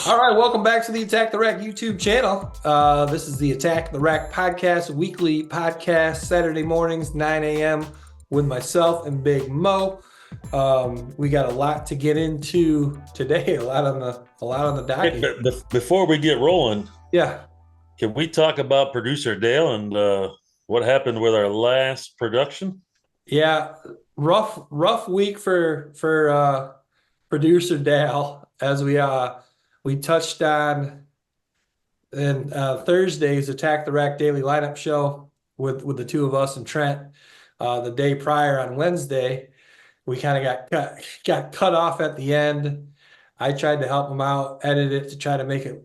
All right, welcome back to the Attack the Rack YouTube channel. This is the Attack the Rack podcast, weekly podcast, Saturday mornings, 9 a.m. with myself and Big Mo. We got a lot to get into today, a lot on the Hey, docket. before we get rolling, Yeah, can we talk about producer Dale and what happened with our last production? yeah, rough week for producer Dale as we touched on in Thursday's Attack the Rack Daily Lineup Show with the two of us and Trent. The day prior on Wednesday, we kind of got cut off at the end. I tried to help him out, edit it to try to make it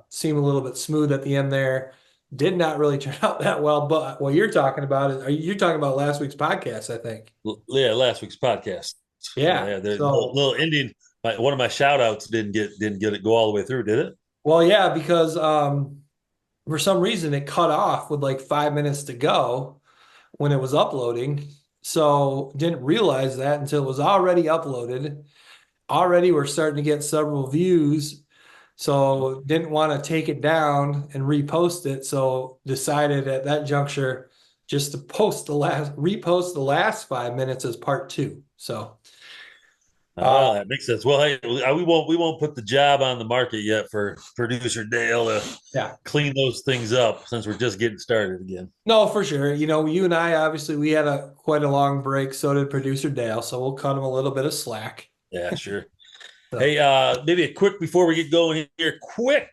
seem a little bit smooth at the end there. Did not really turn out that well. But what you're talking about is, you're talking about last week's podcast, I think. Yeah, last week's podcast. Yeah. Yeah, the So, little ending. One of my shout outs didn't get it go all the way through, did it? well, yeah, because for some reason it cut off with like 5 minutes to go when it was uploading. So didn't realize that until it was already uploaded. Already we're starting to get several views. So didn't want to take it down and repost it. So decided at that juncture just to repost the last 5 minutes as part two. So uh, Oh, that makes sense. Well, hey, we won't put the job on the market yet for producer Dale to yeah, clean those things up since we're just getting started again. no, for sure. You know, you and I, obviously we had quite a long break. So did producer Dale. So we'll cut him a little bit of slack. Yeah, sure. So Hey, maybe a quick before we get going here, quick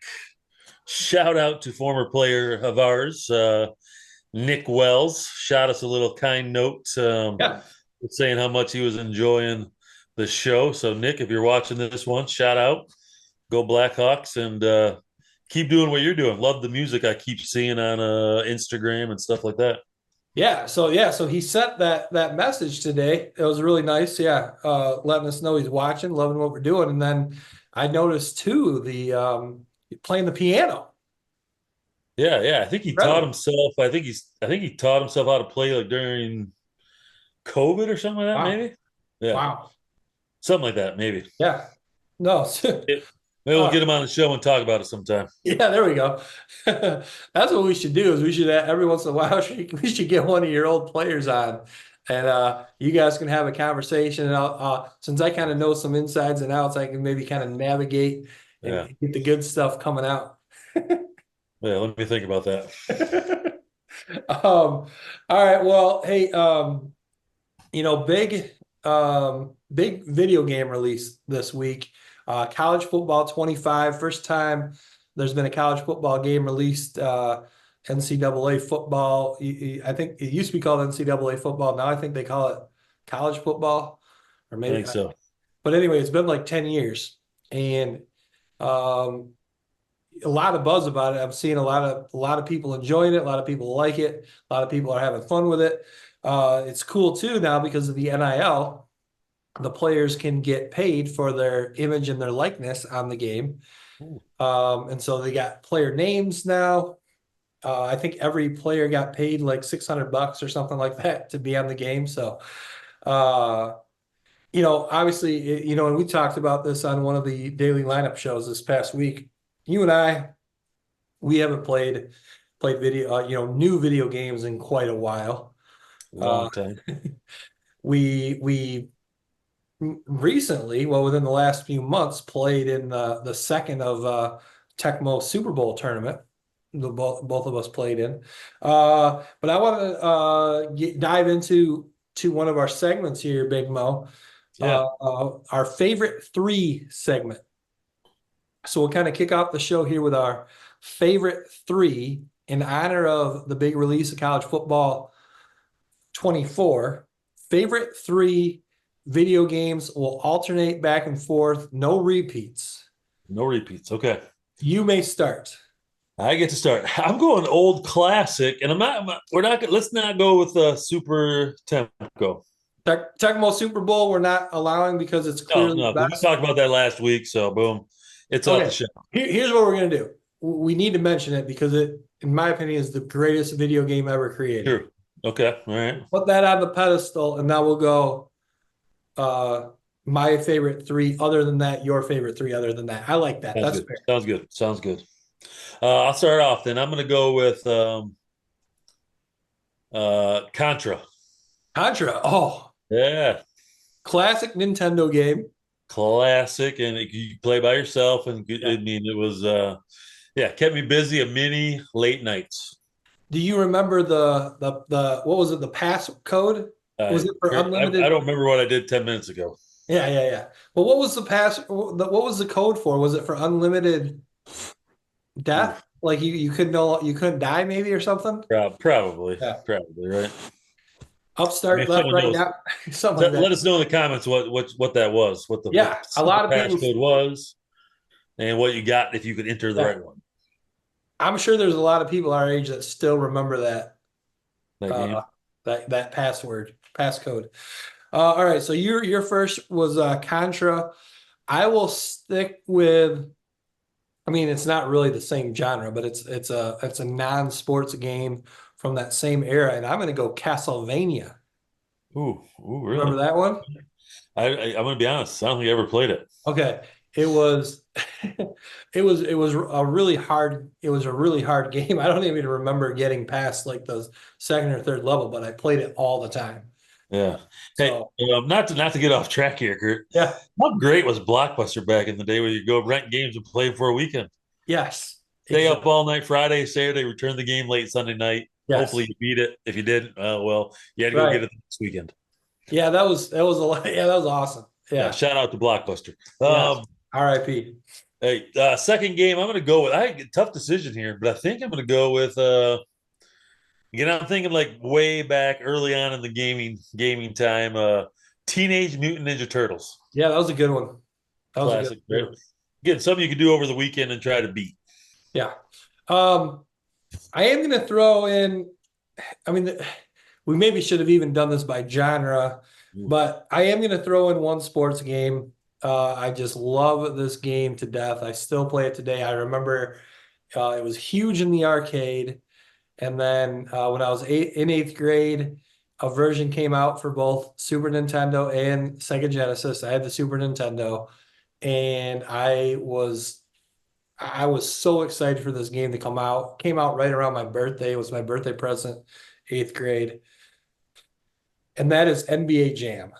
shout out to former player of ours, Nick Wells. Shot us a little kind note yeah. saying how much he was enjoying the show. So, Nick, if you're watching this one, shout out. Go Blackhawks and keep doing what you're doing. Love the music I keep seeing on Instagram and stuff like that. So he sent that message today. It was really nice. Yeah, letting us know he's watching, loving what we're doing. And then I noticed too the playing the piano. Yeah, yeah. I think he taught Incredible. himself. I think he taught himself how to play like during COVID or something like that, Wow. maybe. Yeah, Wow. something like that, maybe. Yeah. No. Maybe we'll uh, get him on the show and talk about it sometime. yeah, there we go. That's what we should do is we should every once in a while we should get one of your old players on and you guys can have a conversation and since I kind of know some insides and outs, I can maybe kind of navigate Yeah, and get the good stuff coming out. yeah. Let me think about that. All right. Well, hey, big video game release this week. College football 25, first time there's been a college football game released. NCAA football. I think it used to be called NCAA football. Now I think they call it college football, or I maybe. think so. But anyway, it's been like 10 years, and um, a lot of buzz about it. I'm seeing a lot of people enjoying it. A lot of people like it. A lot of people are having fun with it. It's cool too now because of the NIL. The players can get paid for their image and their likeness on the game, Ooh, and so they got player names now. I think every player got paid like $600 or something like that to be on the game. So, uh, obviously, and we talked about this on one of the daily lineup shows this past week. You and I, we haven't played video, new video games in quite a while. Uh, long time. we recently, well, within the last few months, played in the second of Tecmo Super Bowl tournament. Both of us played in. But I want to dive into one of our segments here, Big Mo. Yeah. Our favorite three segment. So we'll kind of kick off the show here with our favorite three in honor of the big release of college football 24. Favorite three video games will alternate back and forth, no repeats. No repeats. Okay. You may start. I get to start. I'm going old classic, and we're not. Let's not go with the Super Tempo. Tecmo Super Bowl, we're not allowing because it's No, clearly the no. We best. talked about that last week, so boom, it's off the Okay, show. here's what we're gonna do. We need to mention it because it, in my opinion, is the greatest video game ever created. Sure. Okay. All right. Put that on the pedestal, and now we'll go uh, my favorite three other than that, your favorite three other than that. I like that. Sounds That's good. fair. Sounds good. Sounds good. I'll start off then. I'm going to go with Contra. Contra. Oh, Yeah, classic Nintendo game. classic, and you play by yourself, and I Yeah. mean it was yeah, kept me busy. A mini late nights. Do you remember the what was it? The pass code? Was it for I unlimited? don't remember what I did 10 minutes ago. Yeah, yeah, yeah. Well, what was the pass? What was the code for? Was it for unlimited Ooh, death? Like you couldn't die maybe or something? probably, Yeah. probably right. I mean, Upstart if left someone right knows, now, something like that. let us know in the comments what that was, what Yeah, a the lot of patch people. code was, and what you got if you could enter the Yeah, right one. I'm sure there's a lot of people our age that still remember that That uh game. that passcode. All right, so your first was Contra. I will stick with. I mean, it's not really the same genre, but it's a non-sports game from that same era, and I'm going to go Castlevania. Ooh, Remember really? that one? I'm gonna be honest. I don't think I ever played it. Okay, it was it was a really hard game. I don't even remember getting past like the second or third level, but I played it all the time. Yeah. Hey, So not to get off track here, Kurt. yeah, How great was Blockbuster back in the day where you go rent games and play for a weekend? yes, Stay up exactly. all night Friday, Saturday, return the game late Sunday night. Hopefully Yes, you beat it. If you didn't, well, you had to go get right. it the next weekend. Yeah, that was a lot. Yeah, that was awesome. Yeah, Yeah, shout out to Blockbuster. yes. R.I.P. Hey, second game, I'm going to go with. I had a tough decision here, but I think I'm going to go with. Again, I'm thinking like way back early on in the gaming time. Teenage Mutant Ninja Turtles, Yeah, that was a good one. That was a good classic, one right? too. Again, something you could do over the weekend and try to beat. Yeah. Um, I am going to throw in, I mean, we maybe should have even done this by genre, Ooh, but I am going to throw in one sports game. I just love this game to death. I still play it today. I remember it was huge in the arcade. And then when I was in eighth grade, a version came out for both Super Nintendo and Sega Genesis. I had the Super Nintendo, and I was so excited for this game to come out. Came out right around my birthday. It was my birthday present, eighth grade. And that is NBA Jam.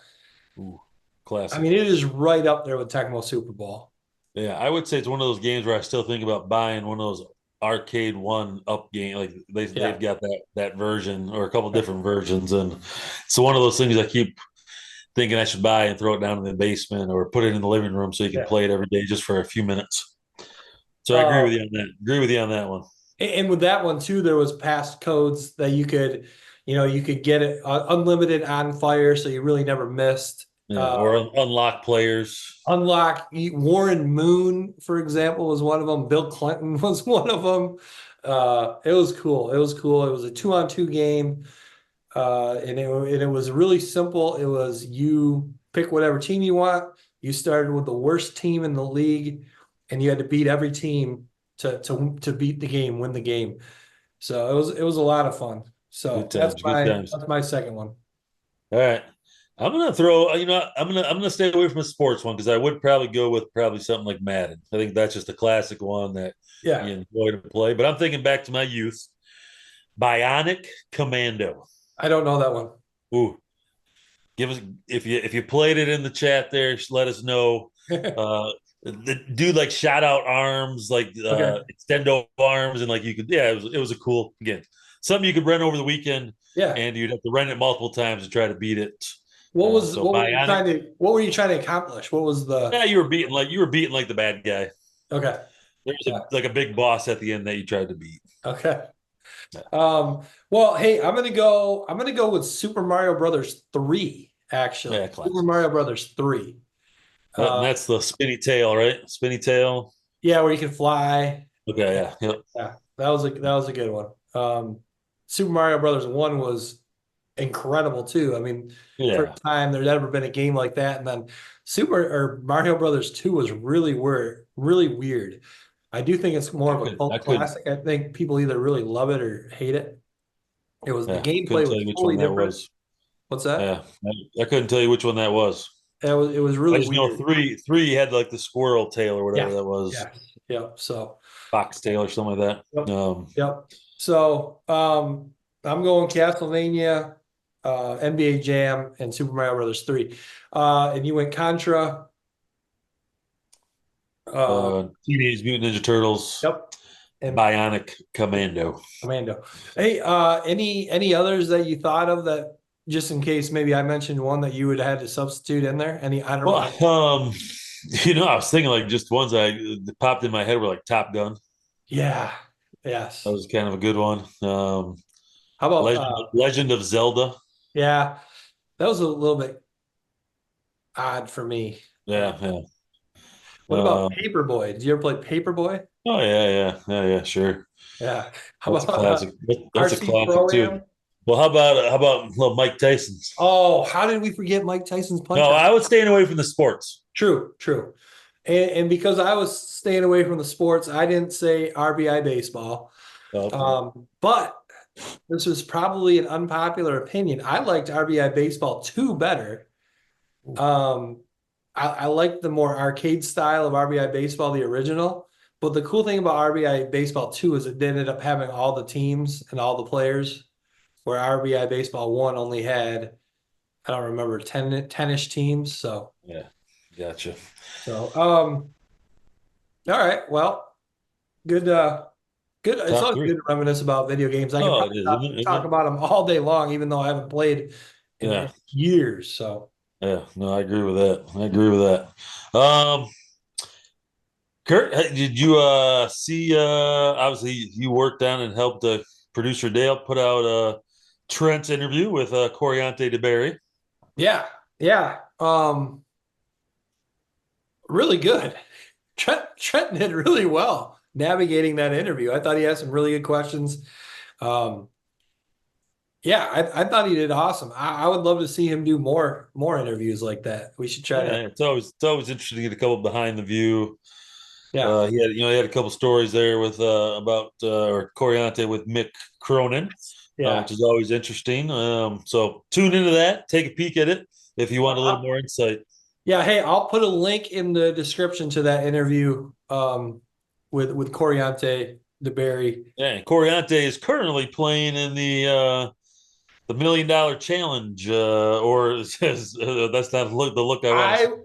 ooh, I classic. mean, it is right up there with Tecmo Super Bowl. Yeah, I would say it's one of those games where I still think about buying one of those arcade one up game. Like they've Yeah. got that version or a couple different versions, and it's one of those things I keep thinking I should buy and throw it down in the basement or put it in the living room so you can Yeah. play it every day just for a few minutes. So I agree Uh, with you on that. Agree with you on that one. and with that one too, there was pass codes that you could get it unlimited on fire, so you really never missed. Yeah, or unlock players. Unlock Warren Moon, for example, was one of them. Bill Clinton was one of them. It was cool. It was cool. It was a 2-on-2 game. And it was really simple. It was you pick whatever team you want. You started with the worst team in the league, and you had to beat every team to beat the game, win the game. So it was a lot of fun. So Good times, good times. that's my second one. All right. I'm gonna throw, I'm gonna stay away from a sports one because I would probably go with probably something like Madden. I think that's just a classic one that Yeah, you enjoy to play. But I'm thinking back to my youth. Bionic Commando. I don't know that one. Ooh, give us if you played it in the chat there, let us know. The dude like shot out arms, like Okay. extendo arms, and like you could, yeah, it was a cool again something you could rent over the weekend, Yeah. and you'd have to rent it multiple times to try to beat it. So Bionic, What were you trying to accomplish? What was the yeah, you were beating like the bad guy. Okay. There's Yeah. a big boss at the end that you tried to beat. Okay. Yeah, Well, hey, I'm gonna go with Super Mario Brothers 3, yeah, actually. Super classic. Mario Brothers 3. And Uh that's the spinny tail, right? Spinny tail. yeah, where you can fly. Okay, Yeah, yeah, yep. yeah. That was a good one. Super Mario Brothers 1 was incredible too. I mean, first Yeah. time there's ever been a game like that. And then Super or Mario Brothers 2 was really weird. I do think it's more I of a could I cult couldn't classic. I think people either really love it or hate it. The Yeah, gameplay couldn't tell was you which totally one that different. was. What's that? Yeah, I couldn't tell you which one that was. it was I really just know weird. three had like the squirrel tail or whatever Yeah, that was, yeah, yeah. So, fox tail or something like yep, that. yep. So, I'm going Castlevania, NBA Jam, and Super Mario Brothers 3. And you went Contra. Uh, Teenage Mutant Ninja Turtles, yep, and Bionic Commando. Commando. Hey, any others that you thought of that just in case maybe I mentioned one that you would have had to substitute in there? Any honorable? Well, I was thinking like just ones that popped in my head were like Top Gun. Yeah. That Yes. was kind of a good one. How about Legend of Zelda. yeah, that was a little bit odd for me. Yeah, yeah. What about Um, Paperboy? Did you ever play Paperboy? oh yeah, sure. Yeah. How That's a about classic. That's a RC classic Pro too. Am? Well, how about little Mike Tyson's? Oh, how did we forget Mike Tyson's Punch No, Out? I was staying away from the sports. True, true. And because I was staying away from the sports, I didn't say RBI baseball. Okay. But this was probably an unpopular opinion. I liked RBI Baseball 2 better. Um, I like the more arcade style of RBI Baseball, the original. But the cool thing about RBI Baseball 2 is it ended up having all the teams and all the players, where RBI Baseball 1 only had, I don't remember, 10-ish teams. Yeah, gotcha. So, all right. Well, good, good. It's Top always good three. to reminisce about video games. I could Oh, probably it is, isn't it? Isn't talk it? about them all day long, even though I haven't played in Yeah, years. So, yeah. No, I agree with that. I agree with that. Curt, did you see obviously you worked on and helped producer Dale put out Trent's interview with Coreontae DeBerry? yeah, yeah. Really good. Trent did really well navigating that interview. I thought he had some really good questions. Um, yeah, I thought he did awesome. I would love to see him do more interviews like that. We should try to. Yeah, it's always interesting to get a couple behind the view. Yeah, He had a couple stories there with about or Coreontae with Mick Cronin, yeah. which is always interesting. So tune into that, take a peek at it if you want a little more insight. Yeah, hey, I'll put a link in the description to that interview with Coreontae DeBerry. Yeah, and Coreontae is currently playing in the $1 million challenge, or it says that's not the look I want to see. I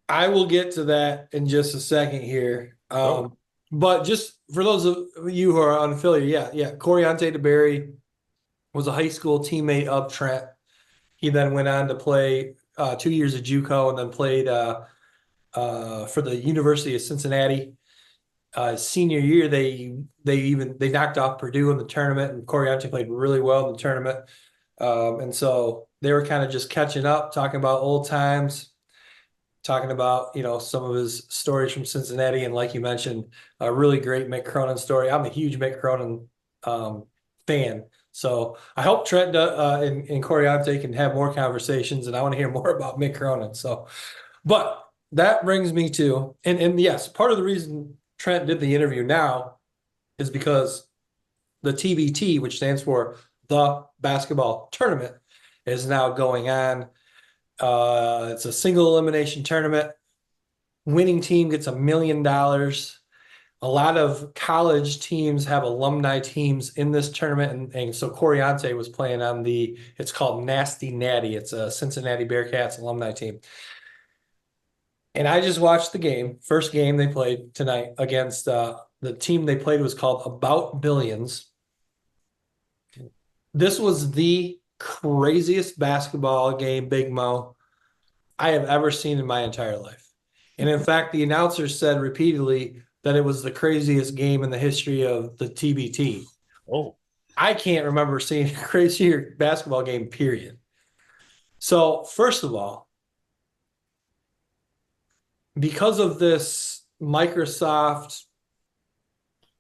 I will get to that in just a second here. Oh, But just for those of you who are unfamiliar, yeah, Coreontae DeBerry was a high school teammate of Trent. He then went on to play 2 years at JUCO and then played for the University of Cincinnati. Senior year, they knocked off Purdue in the tournament, and Coreontae played really well in the tournament. And so they were kind of just catching up, talking about old times, talking about some of his stories from Cincinnati, and like you mentioned, a really great Mick Cronin story. I'm a huge Mick Cronin fan, so I hope Trent and Coreontae can have more conversations, and I want to hear more about Mick Cronin. So, but that brings me to and yes, part of the reason Trent did the interview now is because the TBT, which stands for the basketball tournament, is now going on. It's a single elimination tournament. Winning team gets $1 million. A lot of college teams have alumni teams in this tournament, and so Coreontae was playing on it's called Nasty Natty. It's a Cincinnati Bearcats alumni team. And I just watched the game, first game they played tonight against the team they played was called About Billions. This was the craziest basketball game, Big Mo, I have ever seen in my entire life. And in fact, the announcer said repeatedly that it was the craziest game in the history of the TBT. oh, I can't remember seeing a crazier basketball game, period. So, first of all, because of this Microsoft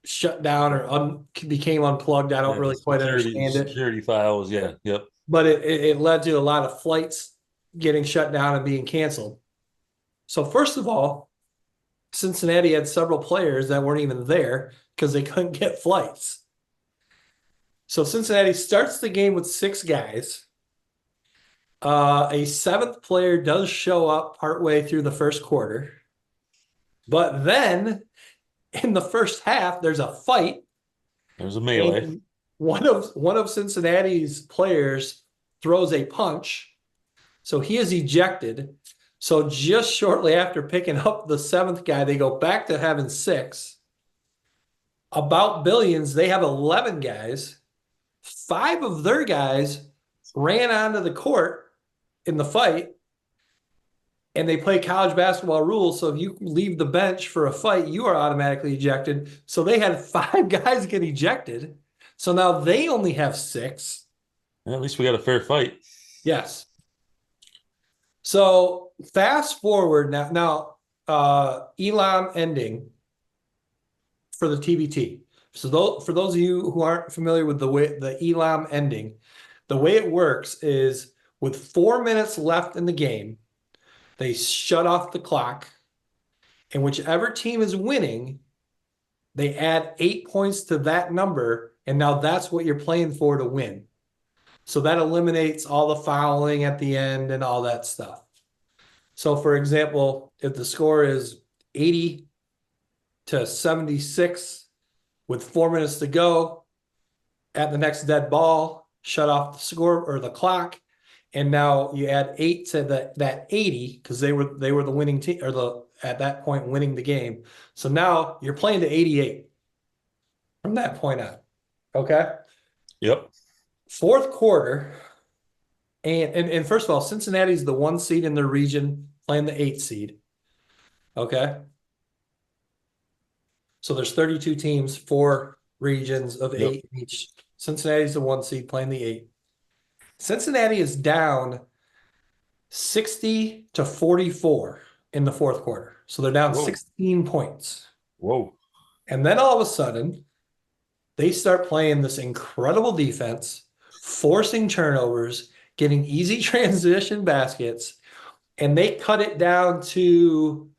shutdown or became unplugged, I don't yeah, the really quite understand it. security files. Yeah, yep. But it led to a lot of flights getting shut down and being canceled. So, first of all, Cincinnati had several players that weren't even there because they couldn't get flights. So Cincinnati starts the game with 6 guys. A seventh player does show up partway through the first quarter, but then in the first half, there's a fight, There's a melee. and one of Cincinnati's players throws a punch, so he is ejected. So just shortly after picking up the seventh guy, they go back to having six. About Billions, they have 11 guys. Five of their guys ran onto the court in the fight, and they play college basketball rules. So if you leave the bench for a fight, you are automatically ejected. So they had five guys get ejected. So now they only have six. Yeah, at least we got a fair fight. Yes. So fast forward now, Elam ending for the TBT. So for those of you who aren't familiar with the way the Elam ending, the way it works is with 4 minutes left in the game, they shut off the clock, and whichever team is winning, they add 8 points to that number, and now that's what you're playing for to win. So that eliminates all the fouling at the end and all that stuff. So for example, if the score is 80 to 76 with 4 minutes to go, at the next dead ball, shut off the score or the clock, and now you add 8 to that 80 because they were the winning team, or the at that point winning the game. So now you're playing to 88 from that point on. Okay. Yep. Fourth quarter, and first of all, Cincinnati's the 1 seed in their region playing the 8 seed. Okay. So there's 32 teams, 4 regions of 8 each. Cincinnati's the 1 seed playing the 8. Cincinnati is down 60 to 44 in the fourth quarter. So they're down 16 points. Whoa. And then all of a sudden, they start playing this incredible defense, forcing turnovers, getting easy transition baskets, and they cut it down to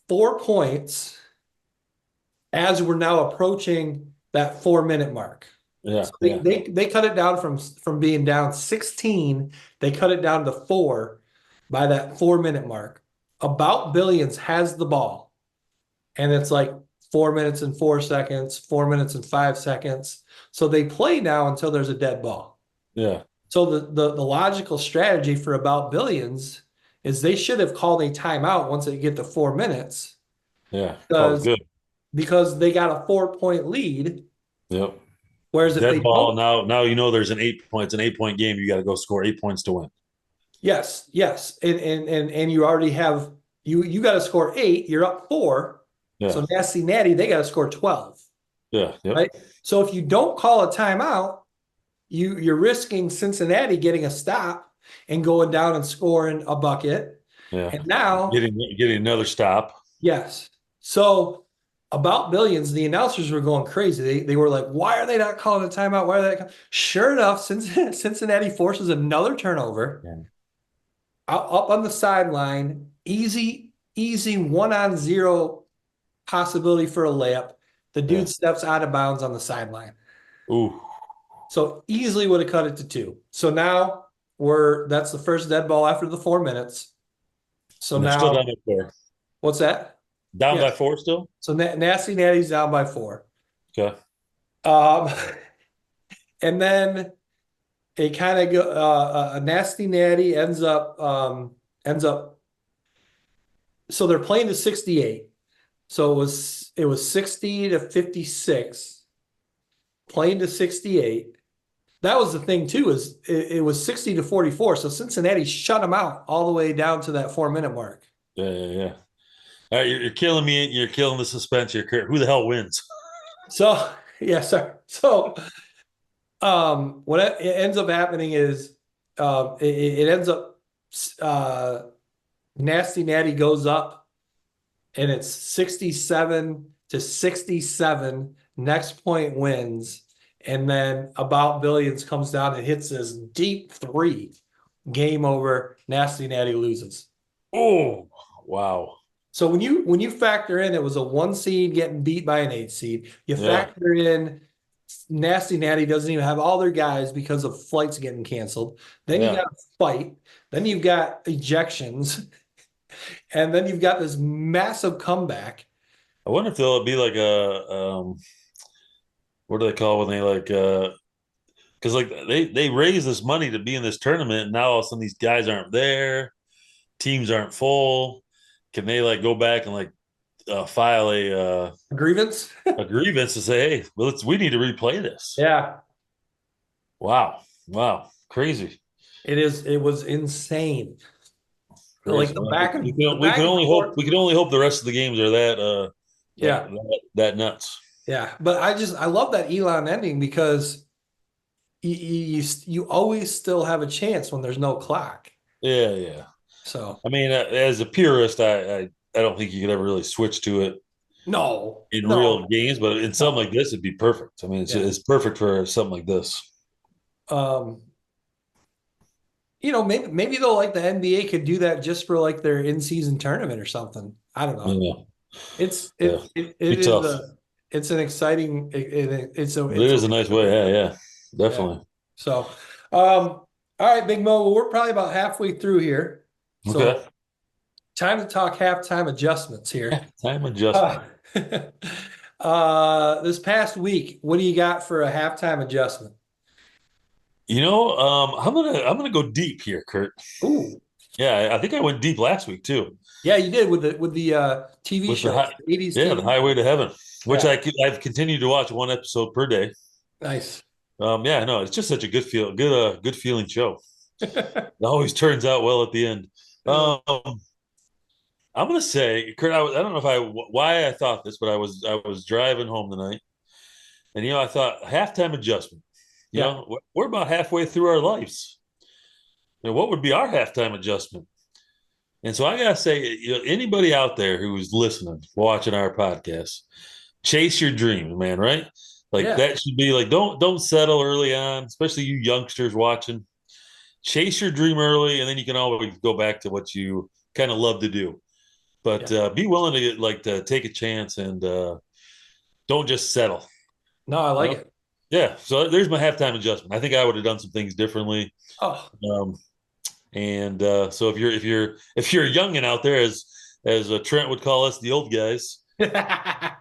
4 points as we're now approaching that 4-minute mark. Yeah, so they cut it down from being down 16, they cut it down to 4 by that 4-minute mark. About Billions has the ball, and it's like 4 minutes and 4 seconds, 4 minutes and 5 seconds. So they play now until there's a dead ball. Yeah. So the logical strategy for About Billions is they should have called a timeout once they get to 4 minutes. Yeah. Because they got a 4-point lead. Yep. Whereas if dead they ball, don't, now you know there's an 8 points, an 8-point game. You got to go score 8 points to win. yes, and you already have you got to score 8. You're up 4. Yeah. So Nasty Natty, they got to score 12. Yeah. Yep. Right. So if you don't call a timeout, you're risking Cincinnati getting a stop and going down and scoring a bucket. Yeah. And now getting another stop. Yes. So About Billions, the announcers were going crazy. They were like, why are they not calling a timeout? Why are they? Sure enough, Cincinnati forces another turnover. Yeah. Up on the sideline, easy 1-on-0 possibility for a layup. The dude steps out of bounds on the sideline. Ooh. So easily would have cut it to 2. So now that's the first dead ball after the 4 minutes. So now still down by 4. What's that? Down by 4 still? So Nasty Natty's down by 4. Okay. And then it kind of go a Nasty Natty ends up so they're playing to 68. So it was 60 to 56, playing to 68. That was the thing too, is it was 60 to 44. So Cincinnati shut them out all the way down to that 4-minute mark. Yeah. All right, you're killing me. You're killing the suspense here, Curt. Who the hell wins? So yeah, sir. So what it ends up happening is it ends up Nasty Natty goes up, and it's 67 to 67. Next point wins, and then About Billions comes down and hits this deep 3. Game over. Nasty Natty loses. Oh, wow. So when you factor in it was a 1 seed getting beat by an 8 seed, you factor in Nasty Natty doesn't even have all their guys because of flights getting canceled. Then you Yeah. got a fight. Then you've got ejections. And then you've got this massive comeback. I wonder if there'll be like a what do they call when they like because like they raise this money to be in this tournament, and now all of a sudden these guys aren't there, teams aren't full. Can they like go back and like file Grievance? a grievance and say, hey, well, we need to replay this? Yeah. Wow, wow, crazy, It was insane. Like crazy. Well, the back and forth. we can only hope the rest of the games are Yeah. that nuts. Yeah. But I love that Elon ending because you always still have a chance when there's no clock. Yeah, yeah. So I mean, as a purist, I don't think you could ever really switch to it no, in real no, games, but in something no. like this, it'd be perfect. I mean, Yeah. it's perfect for something like this. Um, maybe they'll like the NBA could do that just for like their in-season tournament or something. I don't know. Yeah, It's yeah. it Be is tough. a it's an exciting It is a nice way. Yeah, yeah, yeah. definitely. So all right, Big Mo, we're probably about halfway through here. Okay. So time to talk halftime adjustments here. Time adjustment. Uh, this past week, what do you got for a halftime adjustment? I'm gonna go deep here, Curt. Ooh, Yeah, I think I went deep last week too yeah, you did with the TV with the shows, the 80s yeah, the TV. Highway to Heaven, which Yeah, I've continued to watch one episode per day. nice. Yeah, no, it's just such a good feeling show. It always turns out well at the end. Um, I'm gonna say, Curt, I don't know if why I thought this, but I was driving home tonight, and I thought halftime adjustment. Yeah. We're about halfway through our lives. What would be our halftime adjustment? And so I gotta say, anybody out there who's listening, watching our podcast, chase your dreams, man. Right? Like Yeah. that should be like don't settle early on, especially you youngsters watching. Chase your dream early, and then you can always go back to what you kind of love to do. But Yeah. be willing to to take a chance and don't just settle. No, I You like know? it. Yeah. So there's my halftime adjustment. I think I would have done some things differently. Oh. Um, and so if you're a youngin out there, as Trent would call us, the old guys,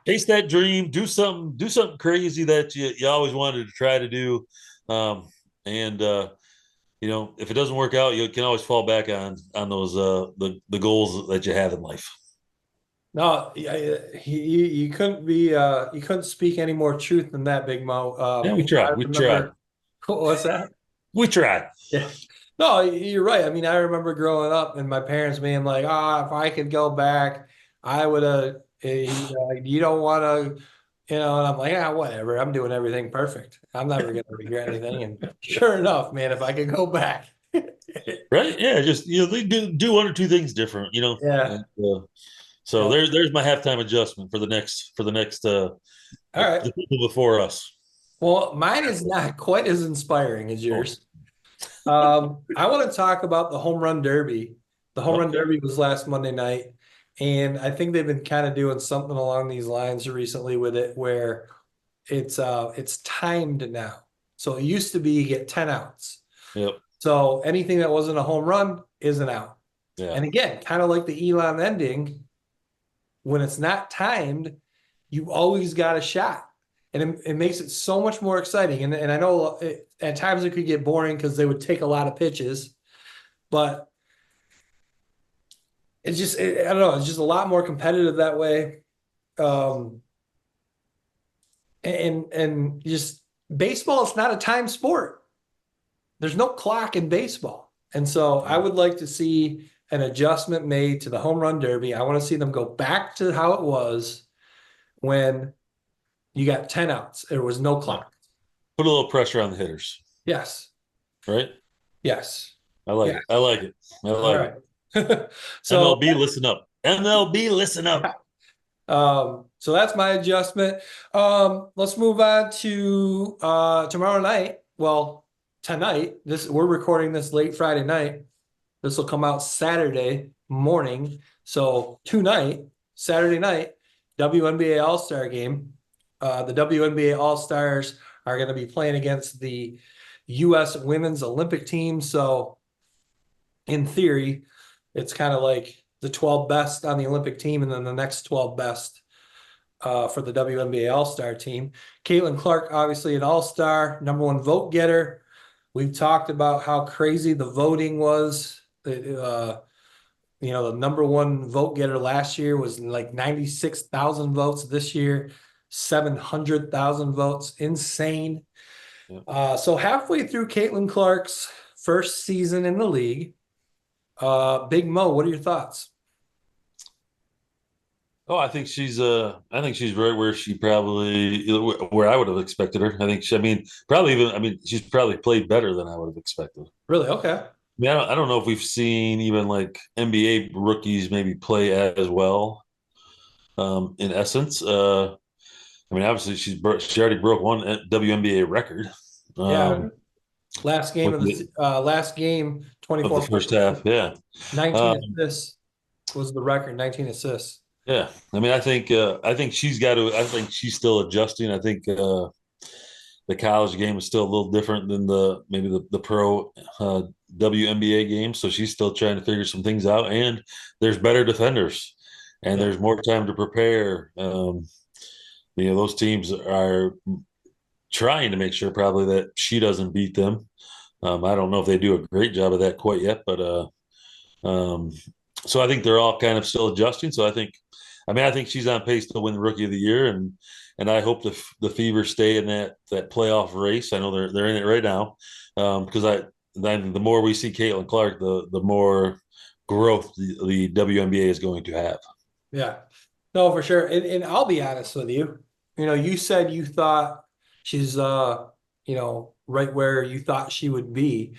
chase that dream, do something crazy that you always wanted to try to do. And if it doesn't work out, you can always fall back on those the goals that you have in life. No, you couldn't you couldn't speak any more truth than that, Big Mo. Yeah, I we tried, remember what's that? we tried. Yeah. No, you're right. I mean, I remember growing up and my parents being like, if I could go back, I would have, you don't want to, and I'm like, whatever. I'm doing everything perfect. I'm never going to regret anything. And sure enough, man, if I could go back. Right? Yeah, just they do one or two things different. Yeah. And, so Yeah. there's my halftime adjustment for the next All right. the people before us. Well, mine is not quite as inspiring as Oh, yours. I want to talk about the home run derby. The home run okay. derby was last Monday night, and I think they've been kind of doing something along these lines recently with it, where it's timed now. So it used to be you get 10 outs. Yep. So anything that wasn't a home run is an out. Yeah. And again, kind of like the Elon ending, when it's not timed, you always got a shot. And it makes it so much more exciting. And I know at times it could get boring because they would take a lot of pitches, but I don't know, it's just a lot more competitive that way. Um, and just baseball, it's not a time sport. There's no clock in baseball. And so I would like to see an adjustment made to the home run derby. I want to see them go back to how it was when you got 10 outs. There was no Yeah. clock. Put a little pressure on the hitters, Yes. right? Yes. I like Yeah. it. I like it. I All like it. right. So MLB, listen up. MLB, listen up. so that's my adjustment. Let's move on to tomorrow night. Well, tonight. We're recording this late Friday night. This will come out Saturday morning. So tonight, Saturday night, WNBA All-Star game. The WNBA All-Stars are going to be playing against the U.S. Women's Olympic team. So in theory, it's kind of like the 12 best on the Olympic team and then the next 12 best for the WNBA All-Star team. Caitlin Clark, obviously an All-Star, #1 vote getter. We've talked about how crazy the voting was. The #1 vote getter last year was like 96,000 votes. This year, 700,000 votes. Insane. So halfway through Caitlin Clark's first season in the league, Big Mo, what are your thoughts? Oh, I think she's right where she probably where I would have expected her. I mean, probably even I mean, she's probably played better than I would have expected. Really? Okay. Yeah, I don't know if we've seen even like NBA rookies maybe play as well. In essence, I mean, obviously she already broke one WNBA record. Yeah. Um, Last game with last game, of the 24 first points, half, yeah. 19 Um, assists was the record, 19 assists. Yeah, I mean, I think she's got to. I think she's still adjusting. I think the college game is still a little different than maybe the pro WNBA game. So she's still trying to figure some things out. And there's better defenders, and Yeah. there's more time to prepare. Those teams are trying to make sure probably that she doesn't beat them. I don't know if they do a great job of that quite yet, but um, so I think they're all kind of still adjusting. So I think she's on pace to win Rookie of the Year, and I hope the Fever stay in that playoff race. I know they're in it right now, because then the more we see Caitlin Clark, the more growth the WNBA is going to have. Yeah. No, for sure. And I'll be honest with you. You said you thought she's right where you thought she would be.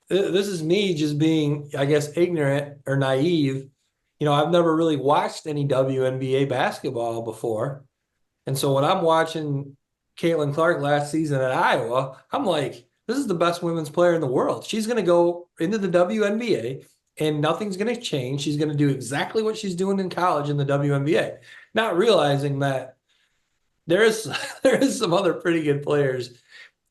This is me just being, I guess, ignorant or naive. I've never really watched any WNBA basketball before. And so when I'm watching Caitlin Clark last season at Iowa, I'm like, this is the best women's player in the world. She's going to go into the WNBA and nothing's going to change. She's going to do exactly what she's doing in college in the WNBA, not realizing that there is there is some other pretty good players,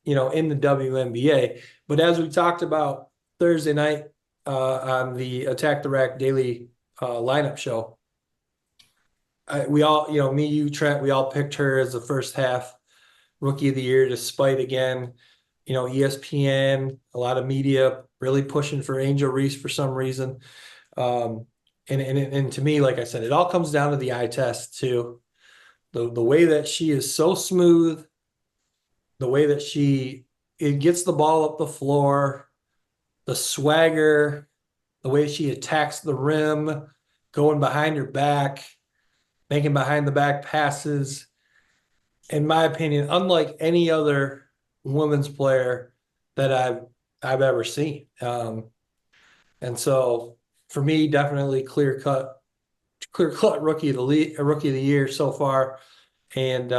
in the WNBA. But as we talked about Thursday night on the Attack the Rack Daily lineup show, we all, me, you, Trent, we all picked her as the first half Rookie of the Year, despite, again, ESPN, a lot of media really pushing for Angel Reese for some reason. And to me, like I said, it all comes down to the eye test too. The way that she is so smooth, the way that it gets the ball up the floor, the swagger, the way she attacks the rim, going behind her back, making behind the back passes. In my opinion, unlike any other women's player that I've ever seen. And so for me, definitely clear cut rookie of the year so far. And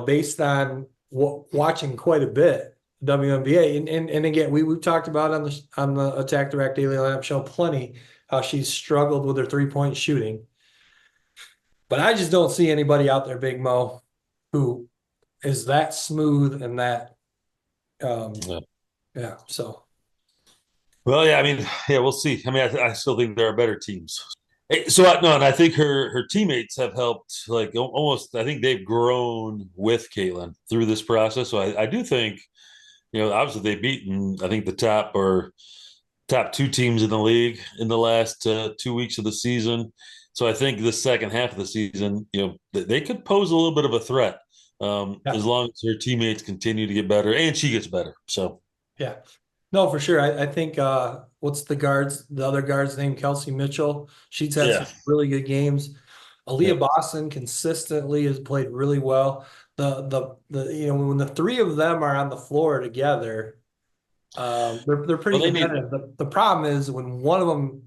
based on watching quite a bit WNBA, and again, we've talked about on the Attack the Rack Daily Lineup show plenty how she's struggled with her 3-point shooting. But I just don't see anybody out there, Big Mo, who is that smooth and that Yeah. yeah. So Well, yeah, I mean, yeah, we'll see. I mean, I still think there are better teams. No, and I think her teammates have helped. Like almost, I think they've grown with Caitlin through this process. So I do think, obviously they've beaten, I think the top two teams in the league in the last 2 weeks of the season. So I think the second half of the season, they could pose a little bit of a threat, yeah. as long as her teammates continue to get better and she gets better. So Yeah. No, for sure. I think what's the other guard's name? Kelsey Mitchell. She's had yeah, some really good games. yeah. Aaliyah Boston consistently has played really well. The when the three of them are on the floor together, they're Well, pretty they need competitive. The problem is when one of them,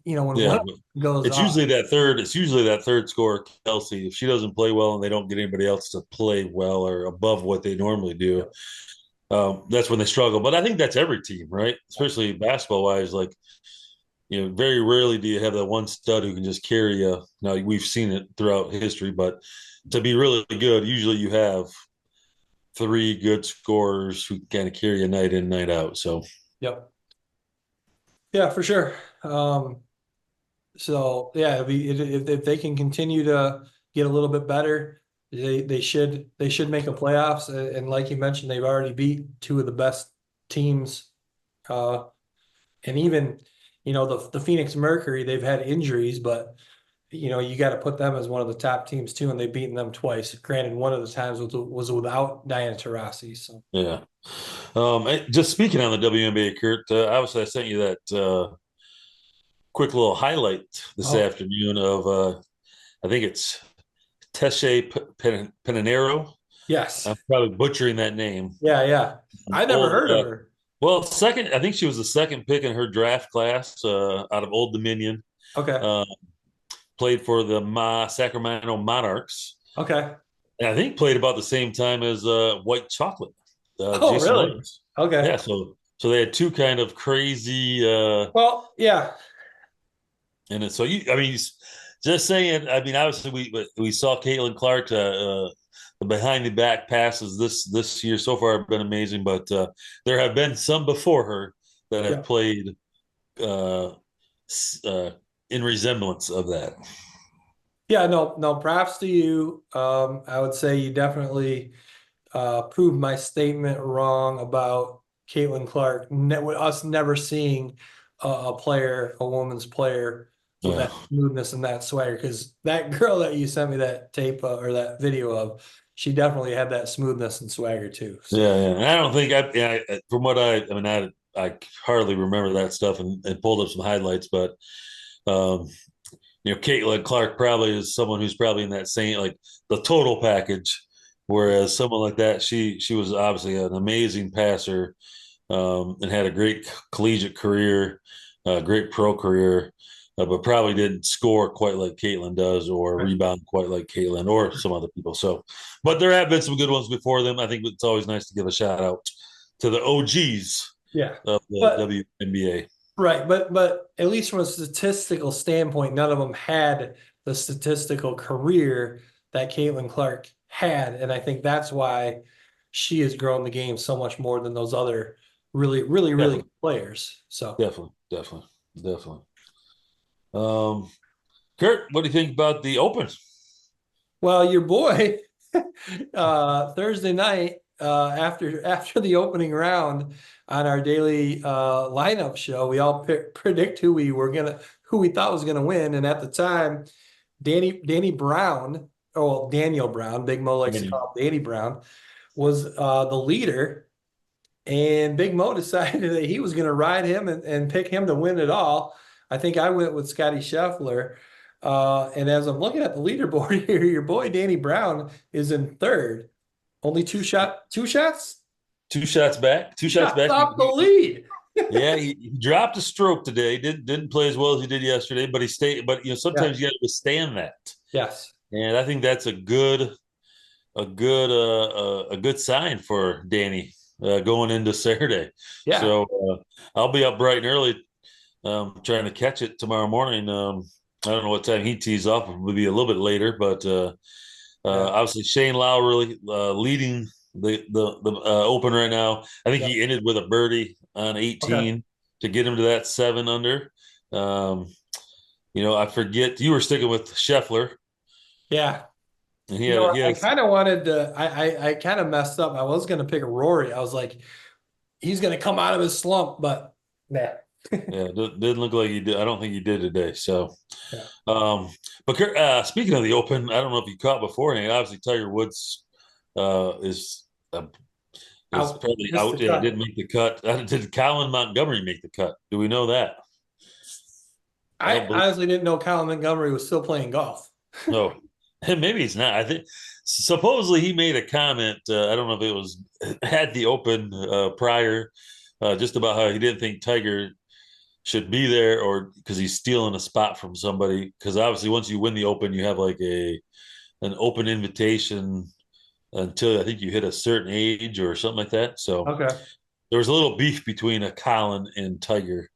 when one yeah. of them goes It's off. usually that third. It's usually that third scorer, Kelsey. If she doesn't play well and they don't get anybody else to play well or above what they normally do, that's when they struggle. But I think that's every team, right? Especially basketball wise. Like very rarely do you have that one stud who can just carry you. Now we've seen it throughout history, but to be really good, usually you have three good scorers who kind of carry a night in, night out. So Yep. Yeah, for sure. So yeah, if they can continue to get a little bit better, they should make a playoffs. And like you mentioned, they've already beat two of the best teams. Uh, and even the Phoenix Mercury, they've had injuries, but you got to put them as one of the top teams too, and they've beaten them twice. Granted, one of the times was without Diana Taurasi. So yeah. Just speaking on the WNBA, Curt, obviously I sent you that quick little highlight this oh afternoon of I think it's Teshe Penanero. yes, I'm probably butchering that name. yeah, yeah. I never Old, heard of her. well, second, I think she was the second pick in her draft class out of Old Dominion. Okay, Uh, Played for the Sacramento Monarchs, okay. and I think played about the same time as White Chocolate, Oh Jason really? Williams. Okay. Yeah, so they had two kind of crazy, Well, yeah, and so I mean, just saying. I mean, obviously we saw Caitlin Clark. The behind the back passes this year so far have been amazing, but there have been some before her that have yeah. played uh, uh, in resemblance of that. Yeah, no, no, props to you. I would say you definitely proved my statement wrong about Caitlin Clark, us never seeing a player, a woman's player with Yeah. that smoothness and that swagger. Because that girl that you sent me that tape or that video of, she definitely had that smoothness and swagger too. So, Yeah, yeah. And I don't think from what I mean, I hardly remember that stuff and pulled up some highlights, but um, Caitlin Clark probably is someone who's probably in that same like the total package. Whereas someone like that, she was obviously an amazing passer and had a great collegiate career, great pro career, but probably didn't score quite like Caitlin does or right. rebound quite like Caitlin or some other people. So, but there have been some good ones before them. I think it's always nice to give a shout out to the OGs Yeah. of the But WNBA. right, but at least from a statistical standpoint, none of them had the statistical career that Caitlin Clark had, and I think that's why she has grown the game so much more than those other really, really, really Definitely, good players. So, definitely, definitely, definitely. Um, Curt, what do you think about the Open? well, your boy, Thursday night after the opening round on our daily lineup show, we all predict who we thought was gonna win, and at the time. Danny Brown, oh well, Daniel Brown, Big Mo likes to Daniel. call him Danny Brown, was the leader, and Big Mo decided that he was going to ride him and pick him to win it all. I think I went with Scotty Scheffler. And as I'm looking at the leaderboard here, your boy Danny Brown is in third. Only two shots? Two shots back. Two Two shots shots back. off the lead. Yeah, he dropped a stroke today. Didn't play as well as he did yesterday, but he stayed. But Yeah. sometimes you got to withstand that, Yes. and I think that's a good sign for Danny going into Saturday. Yeah. So I'll be up bright and early, trying to catch it tomorrow morning. I don't know what time he tees off. It will be a little bit later, but Yeah. obviously Shane Lowry leading the Open right now. I think Yeah. he ended with a birdie on Okay. 18 to get him to that 7 under. Um, I forget you were sticking with Scheffler, Yeah. and he I has kind of wanted to. I kind of messed up. I was going to pick Rory. I was like, he's going to come out of his slump, but nah. yeah, didn't look like he did. I don't think he did today. So, Yeah. um, but speaking of the Open, I don't know if you caught beforehand. Obviously, Tiger Woods is uh, is Out. probably Missed the out. Yeah, cut. didn't make the cut. Did Colin Montgomery make the cut? Do we know that? I I don't believe. honestly didn't know Colin Montgomery was still playing golf. No, maybe he's not. I think supposedly he made a comment. I don't know if it was at the Open prior, just about how he didn't think Tiger should be there, or because he's stealing a spot from somebody. Because obviously, once you win the Open, you have like an open invitation until I think you hit a certain age or something like that. So Okay. there was a little beef between a Colin and Tiger.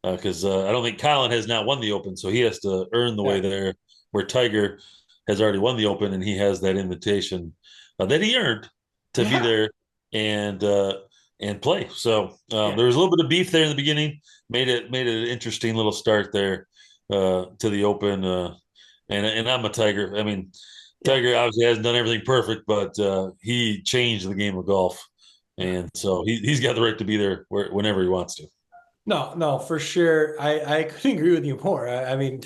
because I don't think Colin has not won the Open, so he has to earn the way Yeah. there. Where Tiger has already won the Open, and he has that invitation that he earned to be Yeah. there and play. So Yeah. there was a little bit of beef there in the beginning. Made it an interesting little start there to the Open. And I'm a Tiger. I mean, Yeah. Tiger obviously hasn't done everything perfect, but he changed the game of golf, Yeah. and so he's got the right to be there whenever he wants to. No, no, for sure. I couldn't agree with you more. I mean,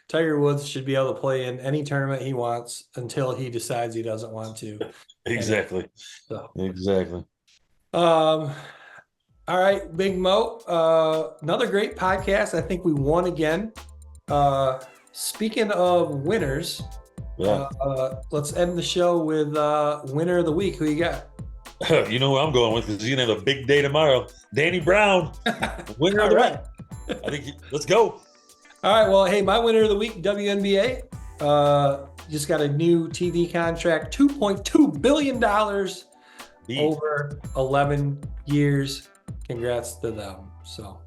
Tiger Woods should be able to play in any tournament he wants until he decides he doesn't want to. And Exactly. so, Exactly. um, all right, Big Mo. Another great podcast. I think we won again. Speaking of winners, Yeah. let's end the show with winner of the week. Who you got? You know who I'm going with because he's gonna have a big day tomorrow. Danny Brown, winner of All the right. week. Let's go. All right. Well, hey, my winner of the week, WNBA, just got a new TV contract, $2.2 billion Beat. over 11 years. Congrats to them. So